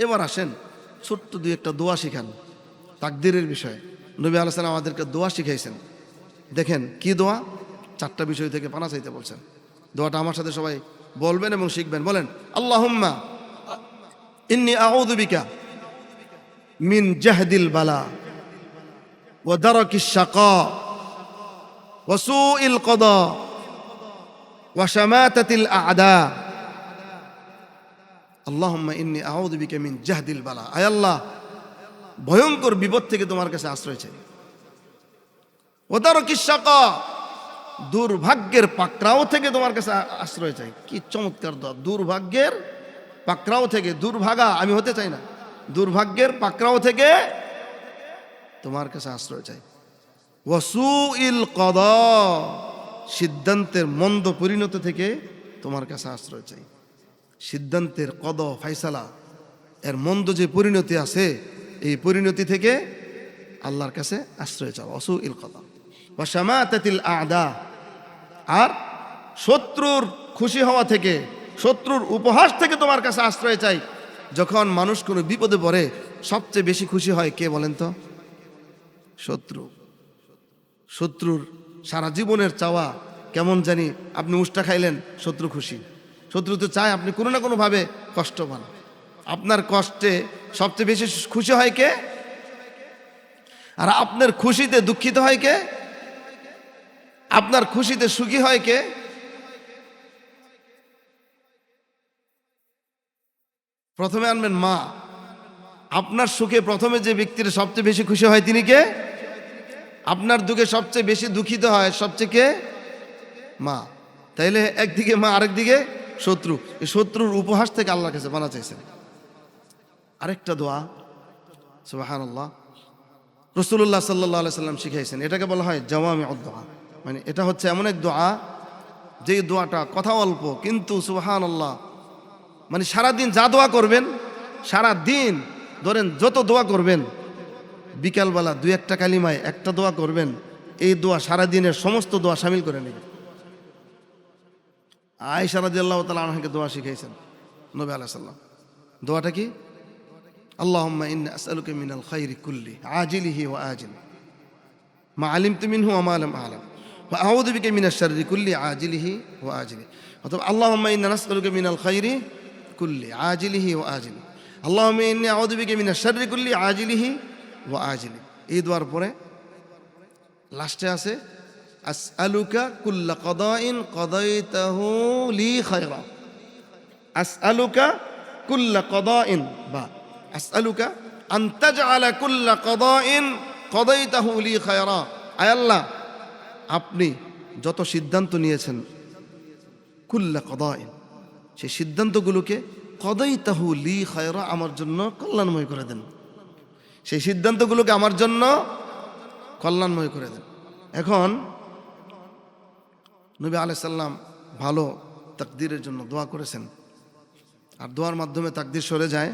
এবার আসেন ছোট্ট দুই একটা দোয়া শিখান তাকদিরের বিষয়ে। নবী আলাইহিস সালাম আমাদেরকে দোয়া শিখাইছেন। দেখেন কি দোয়া, চারটা বিষয় থেকে পানা চাইতে বলছেন। দোয়াটা আমার সাথে সবাই বলবেন এবং শিখবেন। বলেন, আল্লাহুম্মা ইন্নী আউযু বিকা মিন জাহদিল বালা ওয়া দারাকিশ শাকা ওয়া সুইল কদা ওয়া শামাতাতিল আ'দা। আল্লাহুম্মা ইন্নী আউযু বিকা মিন জাহদিল বালা। আয় আল্লাহ, ভয়ঙ্কর বিপদ থেকে তোমার কাছে আশ্রয় চাই। ওয়া দারাকিশ শাকা, দুর্ভাগ্যের পাকড়াও থেকে তোমার কাছে আশ্রয় চাই। কি চমৎকার দোয়া! দুর্ভাগ্যের পাকড়াও থেকে, দুর্ভাগা আমি হতে চাই না, দুর্ভাগ্যের পাকড়াও থেকে তোমার কাছে আশ্রয় চাই। ওয়া সুইল কদা, সিদ্ধান্তের মন্দ পরিণত থেকে তোমার কাছে আশ্রয় চাই। সিদ্ধান্তের কদ ফাইসালা এর মন্দ যে পরিণতি আছে, এই পরিণতি থেকে আল্লাহর কাছে আশ্রয় চাও। ওয়া সুইল কদা ওয়া শামাতাতিল আ'দা, আর শত্রুর খুশি হওয়া থেকে, শত্রুর উপহাস থেকে তোমার কাছে আশ্রয় চাই। যখন মানুষ কোনো বিপদে পড়ে সবচেয়ে বেশি খুশি হয় কে বলেন তো? শত্রু। শত্রুর সারা জীবনের চাওয়া কেমন জানি, আপনি উষ্টা খাইলেন, শত্রু খুশি। শত্রু তো চায় আপনি কোনো না কোনোভাবে কষ্ট পান। আপনার কষ্টে সবচেয়ে বেশি খুশি হয় কে? আর আপনার খুশিতে দুঃখিত হয় কে? আপনার খুশিতে সুখী হয় কে? প্রথমে আনবেন মা। আপনার সুখে প্রথমে যে ব্যক্তির সবচেয়ে বেশি খুশি হয় তিনি কে? আপনার দুঃখে সবচেয়ে বেশি দুঃখিত হয় সবচেয়ে কে? মা। তাইলে একদিকে মা, আরেকদিকে শত্রু। এই শত্রুর উপহাস থেকে আল্লাহর কাছে পানা চাইছেন। আরেকটা দোয়া, সুবহানাল্লাহ, রাসূলুল্লাহ সাল্লাল্লাহু আলাইহি সাল্লাম শিখাইছেন। এটাকে বলা হয় জাওয়ামিউদ দোয়া। মানে এটা হচ্ছে এমন এক দোয়া, যেই দোয়াটা কথা অল্প কিন্তু সুবহানাল্লাহ, মানে সারাদিন যা দোয়া করবেন, সারাদিন ধরেন যত দোয়া করবেন, বিকালবেলা দুই একটা কালিমায় একটা দোয়া করবেন, এই দোয়া সারাদিনের সমস্ত দোয়া শামিল করে নেবে। আয়েশা রাদিয়াল্লাহু তাআলা আনহাকে দোয়া শিখাইছেন নবী আলাইহিস সালাম। দোয়াটা কি? আল্লাহুম্মা ইন্নী আসআলুকা মিনাল খাইরি কুল্লি আজিলিহি ওয়া আজিলিহি মা আলিমতু মিনহু ওয়া মা লাম আ'লাম ওয়া আউযু বিকা মিনাশ শাররি কুল্লি আজিলিহি ওয়া আজিলিহি। অথবা আল্লাহুম্মা ইন্না নাসআলুকা মিনাল খাইরি কুল্লি আজিলিহি ওয়া আজিলিহি আল্লাহুম্মা ইন্নী আউযু বিকা মিনাশ শাররি কুল্লি আজিলিহি ওয়া আজিলিহি। এই দোয়ার পরে লাস্টে আছে আসআলুকা কুল্লা কদাইন কদাইতাহু লি খায়রা। আসআলুকা কুল্লা কদাইন, বা আসআলুকা আন তাজআলা কুল্লা কদাইন কদাইতাহু লি খায়রা। আয় আল্লাহ, আপনি যত সিদ্ধান্ত নিয়েছেন, কুল্লা কদাইন, সেই সিদ্ধান্তগুলোকে কদাইতাহু লি খায়রা, আমার জন্য কল্যাণময় করে দেন। সেই সিদ্ধান্তগুলোকে আমার জন্য কল্যাণময় করে দেন। এখন নবী আলাইহিস সালাম ভালো তাকদীরের জন্য দোয়া করেছেন, আর দোয়ার মাধ্যমে তাকদীর সরে যায়।